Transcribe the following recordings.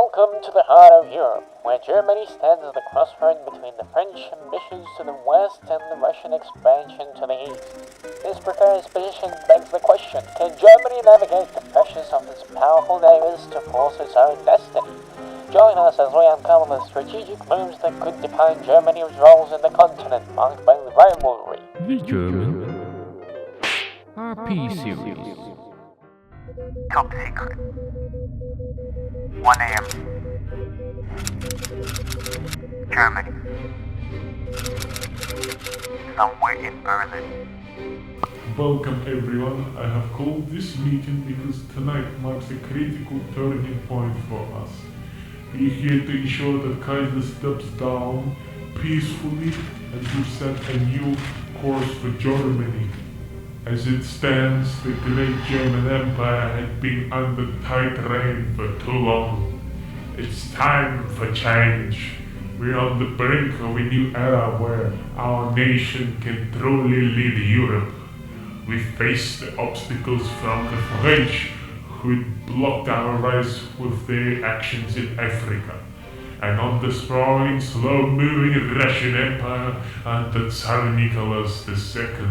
Welcome to the heart of Europe, where Germany stands at the crossroad between the French ambitions to the west and the Russian expansion to the east. This precarious position begs the question, can Germany navigate the pressures of its powerful neighbors to force its own destiny? Join us as we uncover the strategic moves that could define Germany's roles in the continent marked by rivalry. The German RP series. Top secret. 1 a.m. Germany. Somewhere in Berlin. Welcome everyone. I have called this meeting because tonight marks a critical turning point for us. We are here to ensure that Kaiser steps down peacefully and to set a new course for Germany. As it stands, the great German Empire had been under tight rein for too long. It's time for change. We're on the brink of a new era where our nation can truly lead Europe. We face the obstacles from the French, who blocked our rise with their actions in Africa, and on the sprawling, slow-moving Russian Empire under Tsar Nicholas II.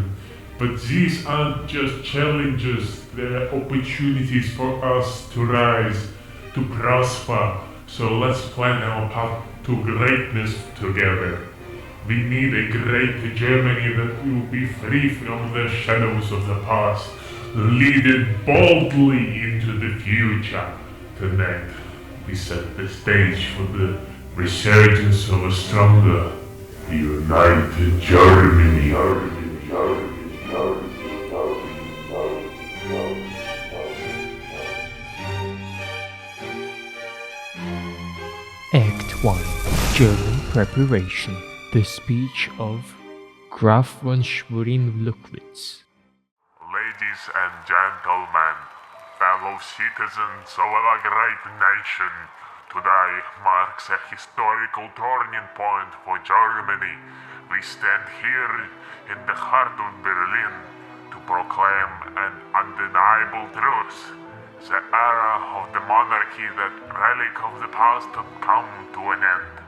But these aren't just challenges, they're opportunities for us to rise, to prosper. So let's plan our path to greatness together. We need a great Germany that will be free from the shadows of the past, leading boldly into the future. Tonight, we set the stage for the resurgence of a stronger, united Germany. Act 1. German Preparation. The speech of Graf von Schwerin-Luckwitz. Ladies and gentlemen, fellow citizens of our great nation, today marks a historical turning point for Germany. We stand here in the heart of Berlin to proclaim an undeniable truth. The era of the monarchy, that relic of the past, had come to an end.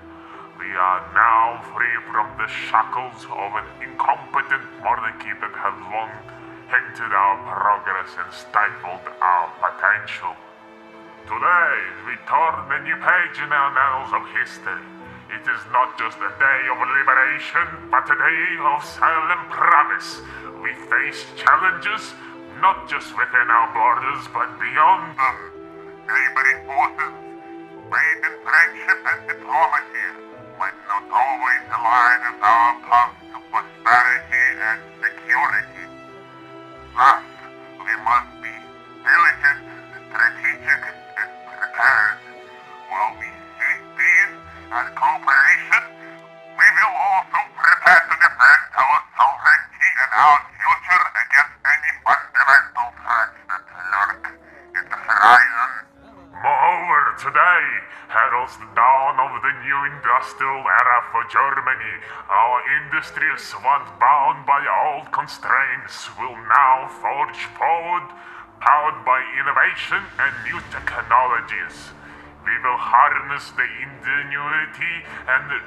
We are now free from the shackles of an incompetent monarchy that had long hindered our progress and stifled our potential. Today, we turn a new page in our annals of history. It is not just a day of liberation, but a day of solemn promise. We face challenges, not just within our borders, but beyond them. Neighboring forces, made in friendship and diplomacy, but not always align with our path to prosperity and security. Thus, we must be diligent, strategic, and prepared. While we seek peace and cooperation, we will also prepare to defend our sovereignty and our future against any fundamental threats that lurk in the horizon. Moreover, today heralds the dawn of the new industrial era for Germany. Our industries, once bound by old constraints, will now forge forward, powered by innovation and new technologies. We will harness the ingenuity and the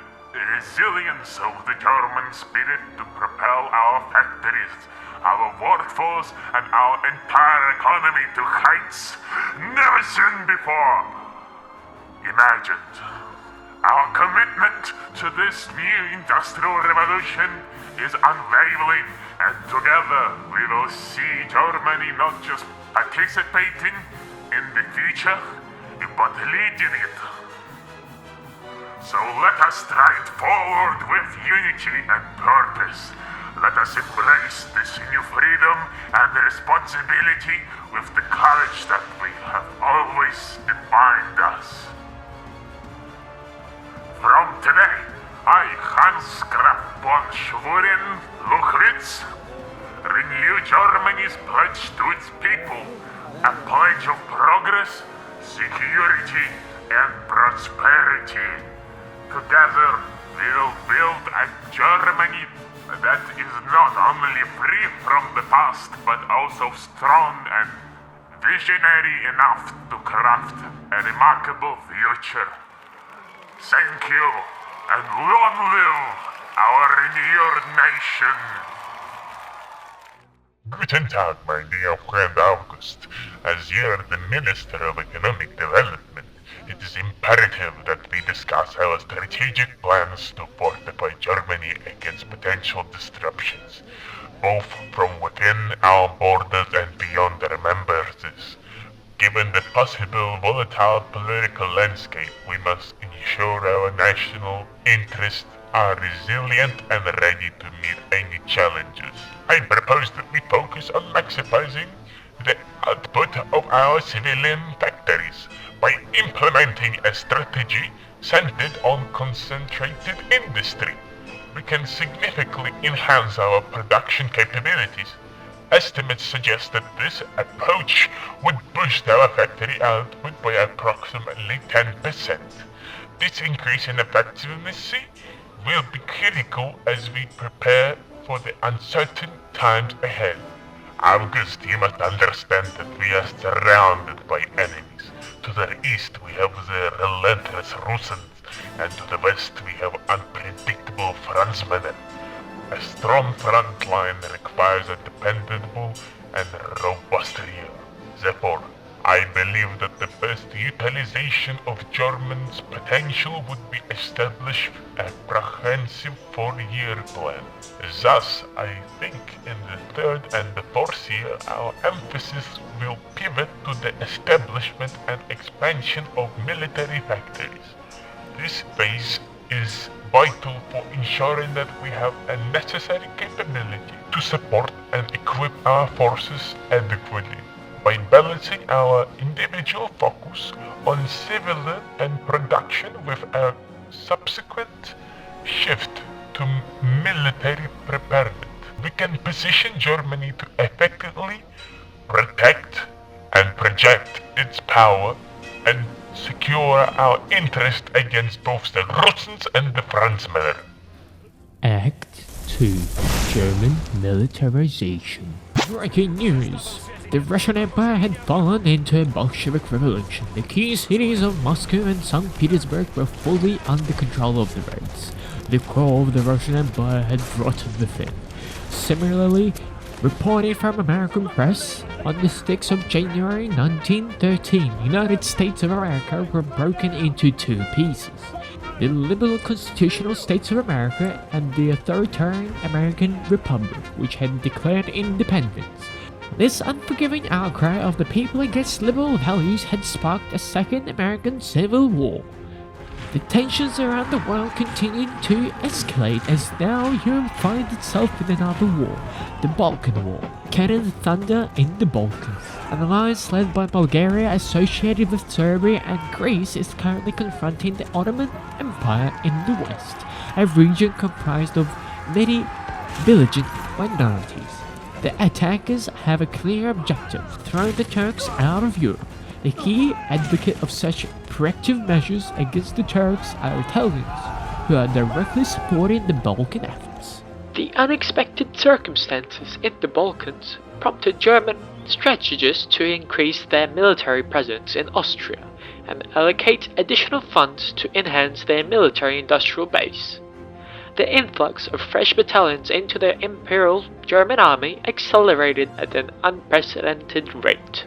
resilience of the German spirit to propel our factories, our workforce, and our entire economy to heights never seen before. Imagined. Our commitment to this new industrial revolution is unwavering, and together we will see Germany not just participating in the future, but leading it. So let us stride forward with unity and purpose. Let us embrace this new freedom and responsibility with the courage that we have always defined us. From today, I, Hans Graf von Schwerin-Luckwitz, renew Germany's pledge to its people, a pledge of progress, security, and prosperity. Together, we will build a Germany that is not only free from the past, but also strong and visionary enough to craft a remarkable future. Thank you, and long live our renewed nation. Guten Tag, my dear friend August. As you're the Minister of Economic Development, it is imperative that we discuss our strategic plans to fortify Germany against potential disruptions, both from within our borders and beyond. Remember this. Given the possible volatile political landscape, we must ensure our national interests are resilient and ready to meet any challenges. I propose that we focus on maximizing the output of our civilian factories by implementing a strategy centered on concentrated industry. We can significantly enhance our production capabilities. Estimates suggest that this approach would boost our factory output by approximately 10%. This increase in efficiency will be critical as we prepare for the uncertain times ahead. August, you must understand that we are surrounded by enemies. To the east we have the relentless Russians, and to the west we have unpredictable Frenchmen. A strong front line requires a dependable and robust rear. Therefore, I believe that the best utilization of Germany's potential would be establish a comprehensive 4-year plan. Thus, I think in the third and the fourth year our emphasis will pivot to the establishment and expansion of military factories. This phase is vital for ensuring that we have a necessary capability to support and equip our forces adequately. By balancing our individual focus on civilian and production with a subsequent shift to military preparedness, we can position Germany to effectively protect and project its power and secure our interest against both the Russians and the Frenchmen. Act 2. German Militarization. Breaking news! The Russian Empire had fallen into a Bolshevik revolution. The key cities of Moscow and St. Petersburg were fully under control of the Reds. The core of the Russian Empire had rotted within. Similarly, reported from American press, on the 6th of January 1913, United States of America were broken into two pieces. The liberal constitutional states of America and the authoritarian American Republic, which had declared independence. This unforgiving outcry of the people against liberal values had sparked a second American Civil War. The tensions around the world continued to escalate as now Europe finds itself in another war, the Balkan War. Cannon thunder in the Balkans. An alliance led by Bulgaria associated with Serbia and Greece is currently confronting the Ottoman Empire in the west, a region comprised of many belligerent minorities. The attackers have a clear objective: throw the Turks out of Europe. The key advocate of such corrective measures against the Turks are Italians, who are directly supporting the Balkan efforts. The unexpected circumstances in the Balkans prompted German strategists to increase their military presence in Austria and allocate additional funds to enhance their military-industrial base. The influx of fresh battalions into the Imperial German Army accelerated at an unprecedented rate.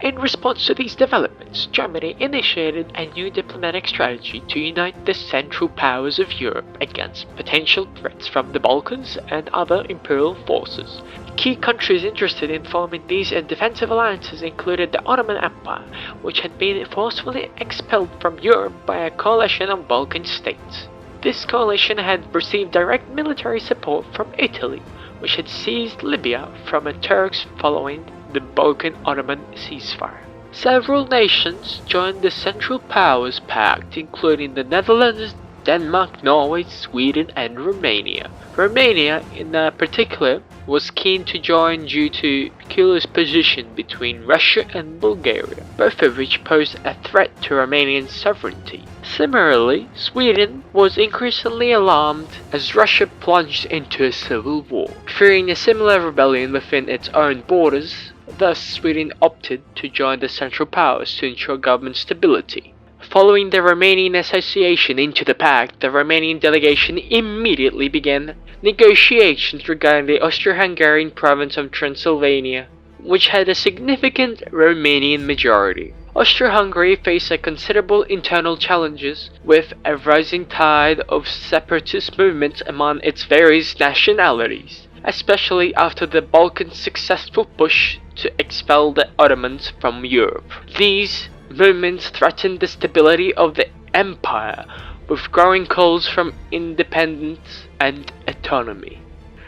In response to these developments, Germany initiated a new diplomatic strategy to unite the Central Powers of Europe against potential threats from the Balkans and other imperial forces. Key countries interested in forming these defensive alliances included the Ottoman Empire, which had been forcefully expelled from Europe by a coalition of Balkan states. This coalition had received direct military support from Italy, which had seized Libya from the Turks following the Balkan-Ottoman ceasefire. Several nations joined the Central Powers Pact, including the Netherlands, Denmark, Norway, Sweden, and Romania. Romania, in particular, was keen to join due to Kule's position between Russia and Bulgaria, both of which posed a threat to Romanian sovereignty. Similarly, Sweden was increasingly alarmed as Russia plunged into a civil war. Fearing a similar rebellion within its own borders, Thus, Sweden opted to join the Central Powers to ensure government stability. Following the Romanian association into the pact, the Romanian delegation immediately began negotiations regarding the Austro-Hungarian province of Transylvania, which had a significant Romanian majority. Austro-Hungary faced considerable internal challenges, with a rising tide of separatist movements among its various nationalities, especially after the Balkans' successful push to expel the Ottomans from Europe. These movements threatened the stability of the empire, with growing calls for independence and autonomy.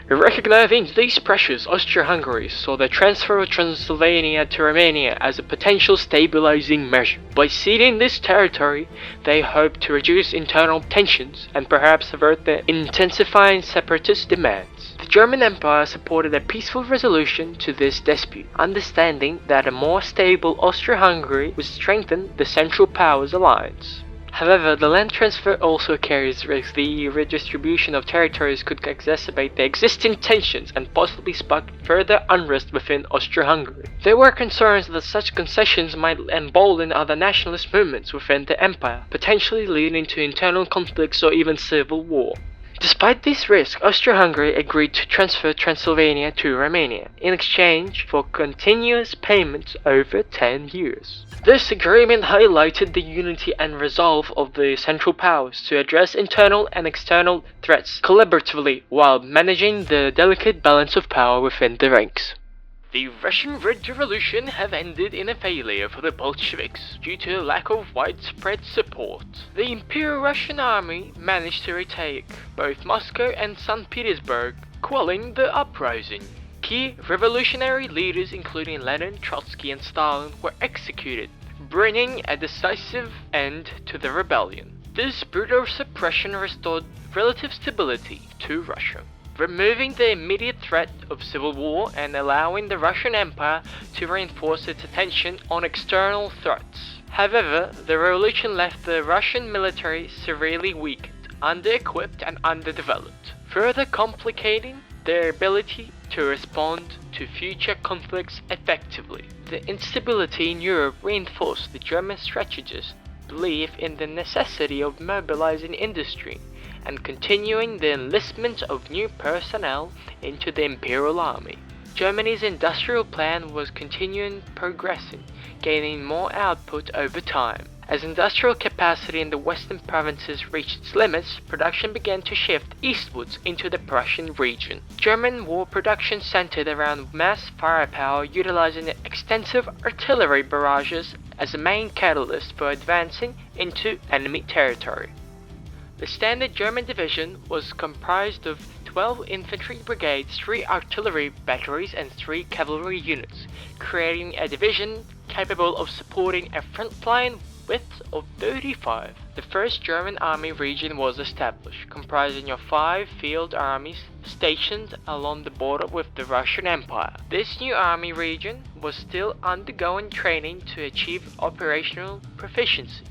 Recognizing these pressures, Austro-Hungary saw the transfer of Transylvania to Romania as a potential stabilizing measure. By ceding this territory, they hoped to reduce internal tensions and perhaps avert the intensifying separatist demands. The German Empire supported a peaceful resolution to this dispute, understanding that a more stable Austro-Hungary would strengthen the Central Powers alliance. However, the land transfer also carries risks. The redistribution of territories could exacerbate the existing tensions and possibly spark further unrest within Austro-Hungary. There were concerns that such concessions might embolden other nationalist movements within the empire, potentially leading to internal conflicts or even civil war. Despite this risk, Austro-Hungary agreed to transfer Transylvania to Romania in exchange for continuous payments over 10 years. This agreement highlighted the unity and resolve of the Central Powers to address internal and external threats collaboratively while managing the delicate balance of power within the ranks. The Russian Red Revolution have ended in a failure for the Bolsheviks due to a lack of widespread support. The Imperial Russian Army managed to retake both Moscow and St. Petersburg, quelling the uprising. Key revolutionary leaders including Lenin, Trotsky and Stalin were executed, bringing a decisive end to the rebellion. This brutal suppression restored relative stability to Russia, removing the immediate threat of civil war and allowing the Russian Empire to reinforce its attention on external threats. However, the revolution left the Russian military severely weakened, under-equipped and underdeveloped, further complicating their ability to respond to future conflicts effectively. The instability in Europe reinforced the German strategists' belief in the necessity of mobilizing industry and continuing the enlistment of new personnel into the Imperial Army. Germany's industrial plan was continuing progressing, gaining more output over time. As industrial capacity in the western provinces reached its limits, production began to shift eastwards into the Prussian region. German war production centered around mass firepower, utilizing extensive artillery barrages as a main catalyst for advancing into enemy territory. The standard German division was comprised of 12 infantry brigades, 3 artillery batteries and 3 cavalry units, creating a division capable of supporting a front line width of 35. The first German army region was established, comprising of 5 field armies stationed along the border with the Russian Empire. This new army region was still undergoing training to achieve operational proficiency.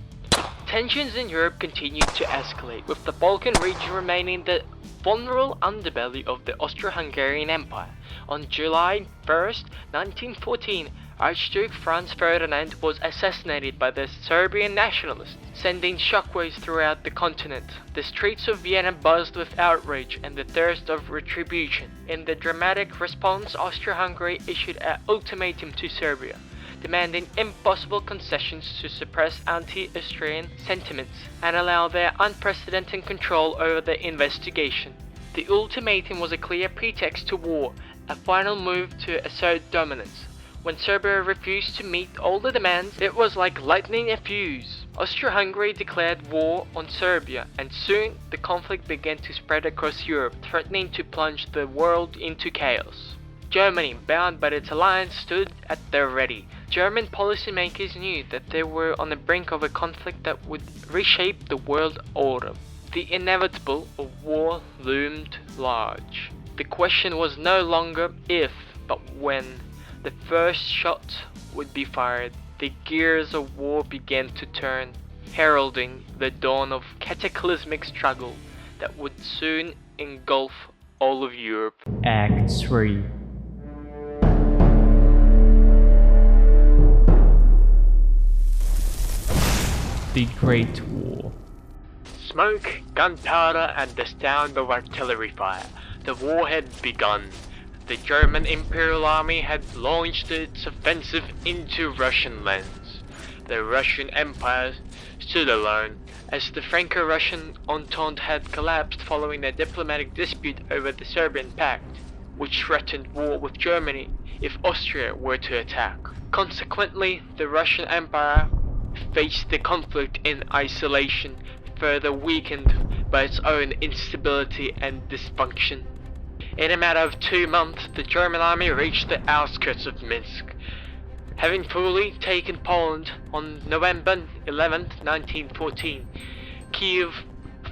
Tensions in Europe continued to escalate, with the Balkan region remaining the vulnerable underbelly of the Austro-Hungarian Empire. On July 1st, 1914, Archduke Franz Ferdinand was assassinated by the Serbian nationalists, sending shockwaves throughout the continent. The streets of Vienna buzzed with outrage and the thirst of retribution. In the dramatic response, Austro-Hungary issued an ultimatum to Serbia, demanding impossible concessions to suppress anti-Austrian sentiments and allow their unprecedented control over the investigation. The ultimatum was a clear pretext to war, a final move to assert dominance. When Serbia refused to meet all the demands, it was like lighting a fuse. Austro-Hungary declared war on Serbia, and soon the conflict began to spread across Europe, threatening to plunge the world into chaos. Germany, bound by its alliance, stood at the ready. German policymakers knew that they were on the brink of a conflict that would reshape the world order. The inevitable of war loomed large. The question was no longer if, but when the first shot would be fired. The gears of war began to turn, heralding the dawn of cataclysmic struggle that would soon engulf all of Europe. Act 3. the Great War. Smoke, gunpowder, and the sound of artillery fire. The war had begun. The German Imperial Army had launched its offensive into Russian lands. The Russian Empire stood alone, as the Franco-Russian Entente had collapsed following a diplomatic dispute over the Serbian Pact, which threatened war with Germany if Austria were to attack. Consequently, the Russian Empire faced the conflict in isolation, further weakened by its own instability and dysfunction. In a matter of 2 months, the German army reached the outskirts of Minsk. Having fully taken Poland on November 11, 1914, Kiev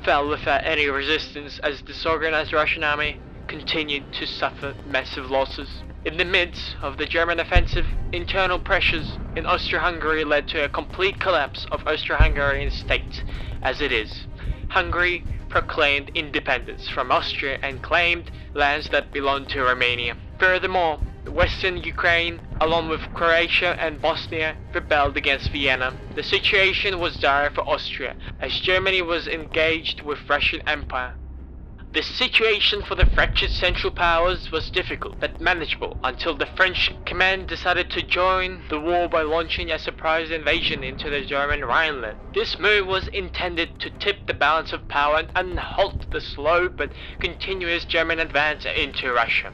fell without any resistance as the disorganized Russian army continued to suffer massive losses. In the midst of the German offensive, internal pressures in Austria-Hungary led to a complete collapse of Austro-Hungarian state as it is. Hungary proclaimed independence from Austria and claimed lands that belonged to Romania. Furthermore, Western Ukraine, along with Croatia and Bosnia, rebelled against Vienna. The situation was dire for Austria, as Germany was engaged with Russian Empire. The situation for the fractured Central Powers was difficult but manageable until the French command decided to join the war by launching a surprise invasion into the German Rhineland. This move was intended to tip the balance of power and halt the slow but continuous German advance into Russia.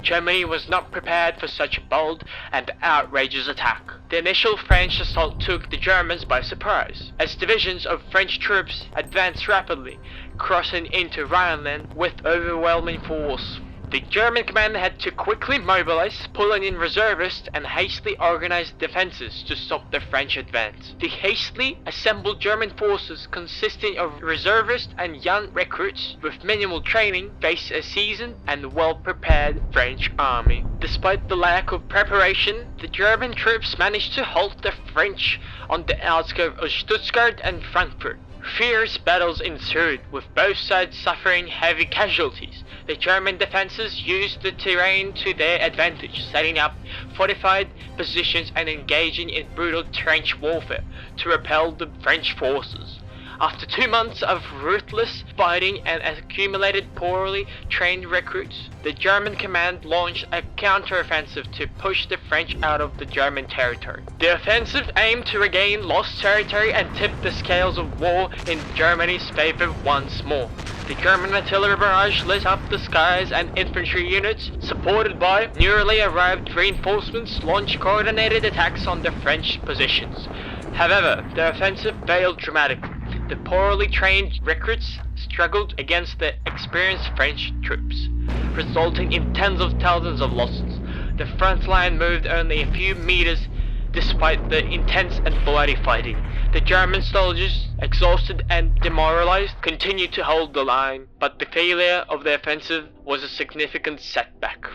Germany was not prepared for such a bold and outrageous attack. The initial French assault took the Germans by surprise, as divisions of French troops advanced rapidly, crossing into Rhineland with overwhelming force. The German command had to quickly mobilize, pulling in reservists and hastily organized defenses to stop the French advance. The hastily assembled German forces, consisting of reservists and young recruits with minimal training, faced a seasoned and well-prepared French army. Despite the lack of preparation, the German troops managed to halt the French on the outskirts of Stuttgart and Frankfurt. Fierce battles ensued, with both sides suffering heavy casualties. The German defenses used the terrain to their advantage, setting up fortified positions and engaging in brutal trench warfare to repel the French forces. After 2 months of ruthless fighting and accumulated poorly trained recruits, the German command launched a counter-offensive to push the French out of the German territory. The offensive aimed to regain lost territory and tip the scales of war in Germany's favor once more. The German artillery barrage lit up the skies, and infantry units, supported by newly arrived reinforcements, launched coordinated attacks on the French positions. However, the offensive failed dramatically. The poorly trained recruits struggled against the experienced French troops, resulting in tens of thousands of losses. The front line moved only a few meters despite the intense and bloody fighting. The German soldiers, exhausted and demoralized, continued to hold the line, but the failure of the offensive was a significant setback.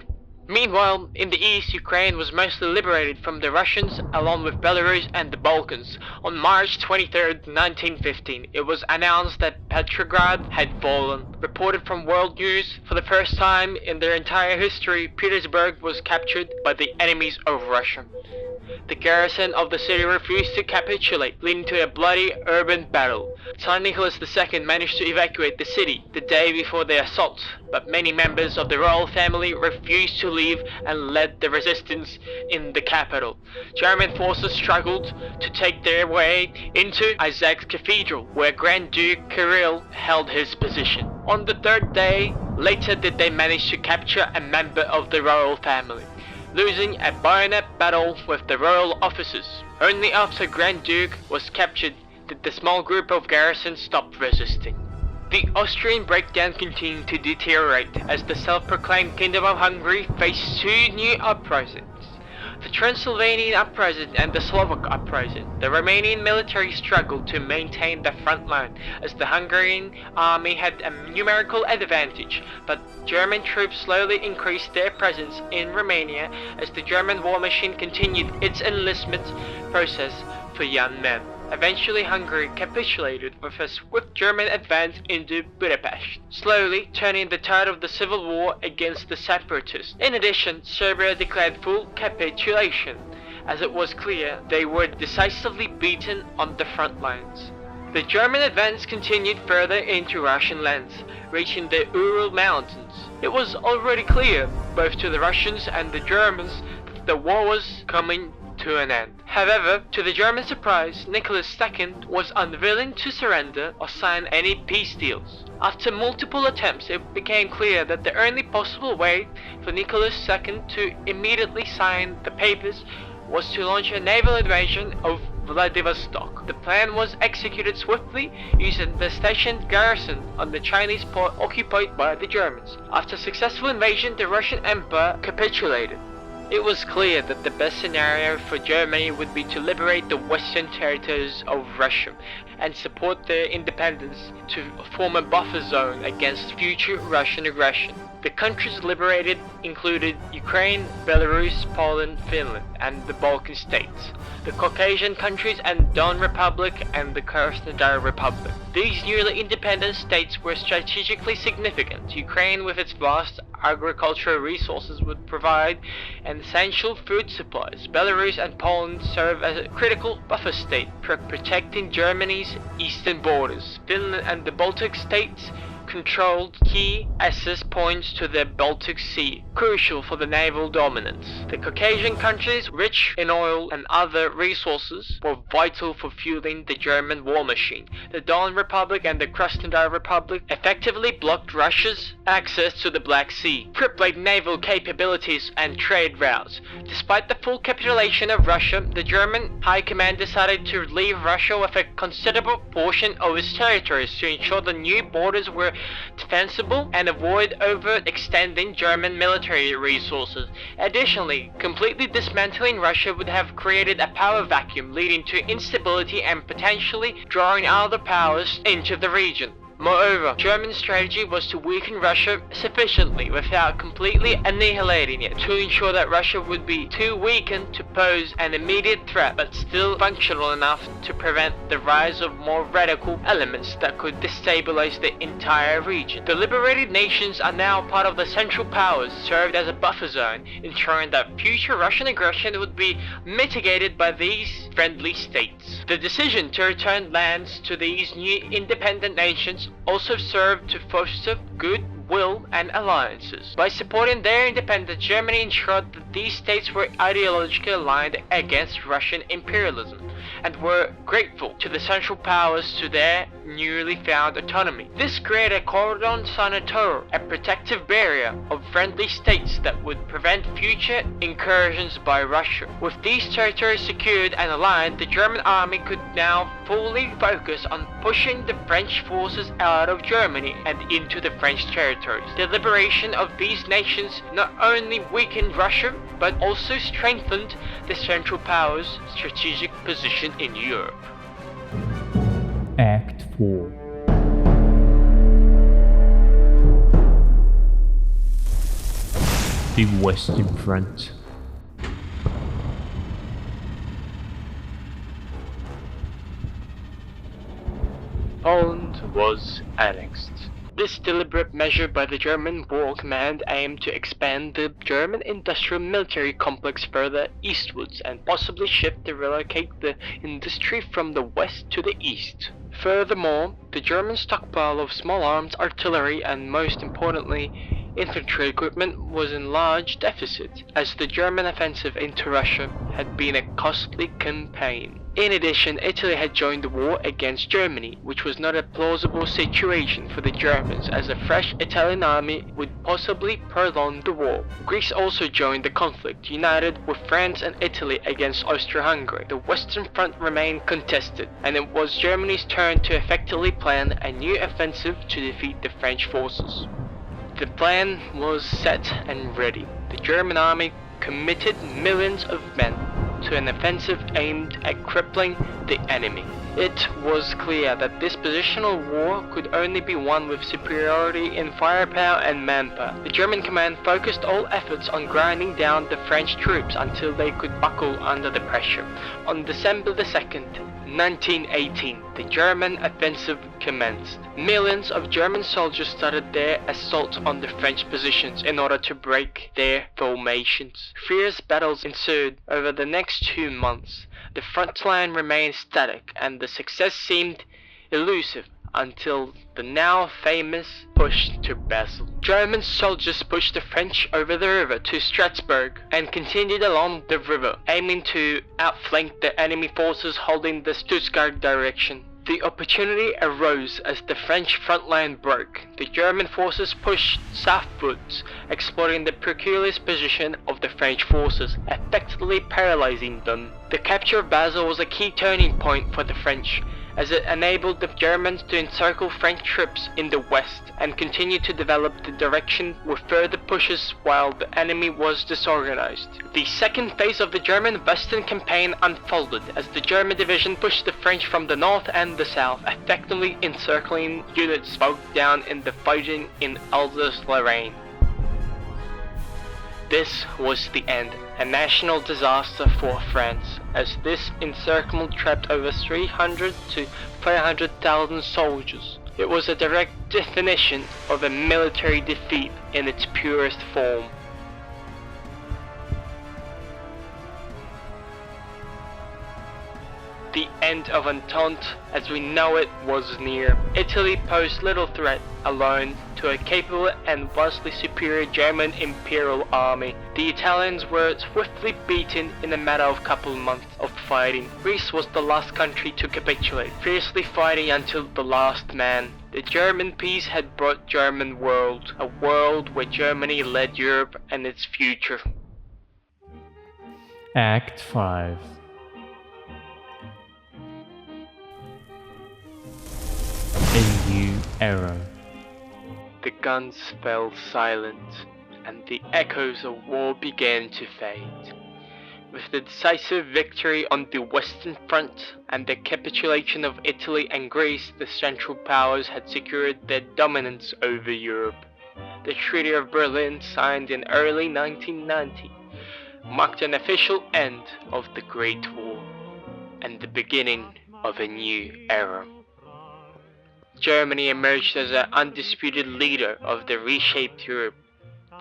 Meanwhile, in the east, Ukraine was mostly liberated from the Russians, along with Belarus and the Balkans. On March 23, 1915, it was announced that Petrograd had fallen. Reported from World News, for the first time in their entire history, Petersburg was captured by the enemies of Russia. The garrison of the city refused to capitulate, leading to a bloody urban battle. Tsar Nicholas II managed to evacuate the city the day before the assault, but many members of the royal family refused to leave and led the resistance in the capital. German forces struggled to take their way into Isaac's Cathedral, where Grand Duke Kirill held his position. On the third day, later did they manage to capture a member of the royal family, losing a bayonet battle with the royal officers. Only after Grand Duke was captured did the small group of garrison stop resisting. The Austrian breakdown continued to deteriorate as the self-proclaimed Kingdom of Hungary faced 2 new uprisings: the Transylvanian uprising and the Slovak uprising. The Romanian military struggled to maintain the front line, as the Hungarian army had a numerical advantage, but German troops slowly increased their presence in Romania as the German war machine continued its enlistment process for young men. Eventually, Hungary capitulated with a swift German advance into Budapest, slowly turning the tide of the civil war against the separatists. In addition, Serbia declared full capitulation. as it was clear they were decisively beaten on the front lines. The German advance continued further into Russian lands, reaching the Ural Mountains. It was already clear, both to the Russians and the Germans, that the war was coming to an end. However, to the German surprise, Nicholas II was unwilling to surrender or sign any peace deals. After multiple attempts, it became clear that the only possible way for Nicholas II to immediately sign the papers was to launch a naval invasion of Vladivostok. The plan was executed swiftly, using the stationed garrison on the Chinese port occupied by the Germans. After successful invasion, the Russian Empire capitulated. It was clear that the best scenario for Germany would be to liberate the western territories of Russia and support their independence to form a buffer zone against future Russian aggression. The countries liberated included Ukraine, Belarus, Poland, Finland, and the Balkan states, the Caucasian countries and Don Republic and the Krasnodar Republic. These newly independent states were strategically significant. Ukraine, with its vast agricultural resources, would provide an essential food supplies. Belarus and Poland serve as a critical buffer state, protecting Germany's eastern borders. Finland and the Baltic states controlled key access points to the Baltic Sea, crucial for the naval dominance. The Caucasian countries, rich in oil and other resources, were vital for fueling the German war machine. The Don Republic and the Krasnodar Republic effectively blocked Russia's access to the Black Sea, crippled naval capabilities and trade routes. Despite the full capitulation of Russia, the German High Command decided to leave Russia with a considerable portion of its territories to ensure the new borders were defensible and avoid overextending German military resources. Additionally, completely dismantling Russia would have created a power vacuum, leading to instability and potentially drawing other powers into the region. Moreover, German strategy was to weaken Russia sufficiently without completely annihilating it, to ensure that Russia would be too weakened to pose an immediate threat, but still functional enough to prevent the rise of more radical elements that could destabilize the entire region. The liberated nations are now part of the Central Powers, served as a buffer zone, ensuring that future Russian aggression would be mitigated by these friendly states. The decision to return lands to these new independent nations also served to foster goodwill and alliances. By supporting their independence, Germany ensured that these states were ideologically aligned against Russian imperialism and were grateful to the Central Powers to their newly found autonomy. This created a cordon sanitaire, a protective barrier of friendly states that would prevent future incursions by Russia. With these territories secured and aligned, the German army could now fully focus on pushing the French forces out of Germany and into the French territories. The liberation of these nations not only weakened Russia, but also strengthened the Central Powers' strategic position in Europe. Act 4. The Western Front. Poland was annexed. This deliberate measure by the German War Command aimed to expand the German industrial military complex further eastwards and possibly shift to relocate the industry from the west to the east. Furthermore, the German stockpile of small arms, artillery, and most importantly, infantry equipment was in large deficit, as the German offensive into Russia had been a costly campaign. In addition, Italy had joined the war against Germany, which was not a plausible situation for the Germans, as a fresh Italian army would possibly prolong the war. Greece also joined the conflict, united with France and Italy against Austria-Hungary. The Western Front remained contested, and it was Germany's turn to effectively plan a new offensive to defeat the French forces. The plan was set and ready. The German army committed millions of men to an offensive aimed at crippling the enemy. It was clear that this positional war could only be won with superiority in firepower and manpower. The German command focused all efforts on grinding down the French troops until they could buckle under the pressure. On December the 2nd, 1918, the German offensive commenced. Millions of German soldiers started their assault on the French positions in order to break their formations. Fierce battles ensued over the next 2 months. The front line remained static and the success seemed elusive until the now famous push to Basel. German soldiers pushed the French over the river to Strasbourg and continued along the river, aiming to outflank the enemy forces holding the Stuttgart direction. The opportunity arose as the French front line broke. The German forces pushed southwards, exploiting the precarious position of the French forces, effectively paralyzing them. The capture of Basel was a key turning point for the French, as it enabled the Germans to encircle French troops in the west and continue to develop the direction with further pushes while the enemy was disorganized. The second phase of the German western campaign unfolded as the German division pushed the French from the north and the south, effectively encircling units bogged down in the fighting in Alsace-Lorraine. This was the end, a national disaster for France, as this encirclement trapped over 300 to 500,000 soldiers. It was a direct definition of a military defeat in its purest form. The end of Entente as we know it was near. Italy posed little threat alone to a capable and vastly superior German imperial army. The Italians were swiftly beaten in a matter of couple months of fighting. Greece was the last country to capitulate, fiercely fighting until the last man. The German peace had brought German world, a world where Germany led Europe and its future. Act 5. A new era. The guns fell silent, and the echoes of war began to fade. With the decisive victory on the Western Front and the capitulation of Italy and Greece, the Central Powers had secured their dominance over Europe. The Treaty of Berlin, signed in early 1990, marked an official end of the Great War and the beginning of a new era. Germany emerged as an undisputed leader of the reshaped Europe.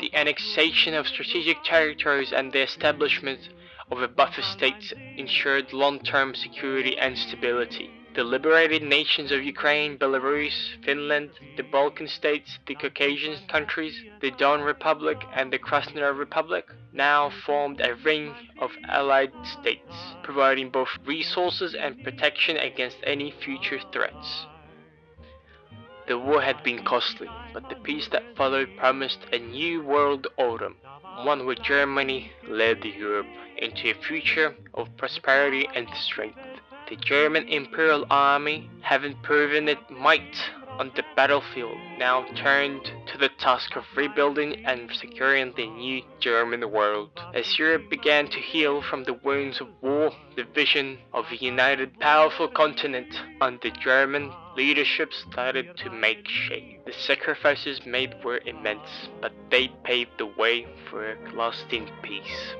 The annexation of strategic territories and the establishment of a buffer state ensured long-term security and stability. The liberated nations of Ukraine, Belarus, Finland, the Balkan states, the Caucasian countries, the Don Republic and the Krasnodar Republic now formed a ring of allied states, providing both resources and protection against any future threats. The war had been costly, but the peace that followed promised a new world order, one where Germany led Europe into a future of prosperity and strength. The German Imperial Army, having proven its might on the battlefield, now turned to the task of rebuilding and securing the new German world. As Europe began to heal from the wounds of war, the vision of a united, powerful continent under German leadership started to make shape. The sacrifices made were immense, but they paved the way for a lasting peace.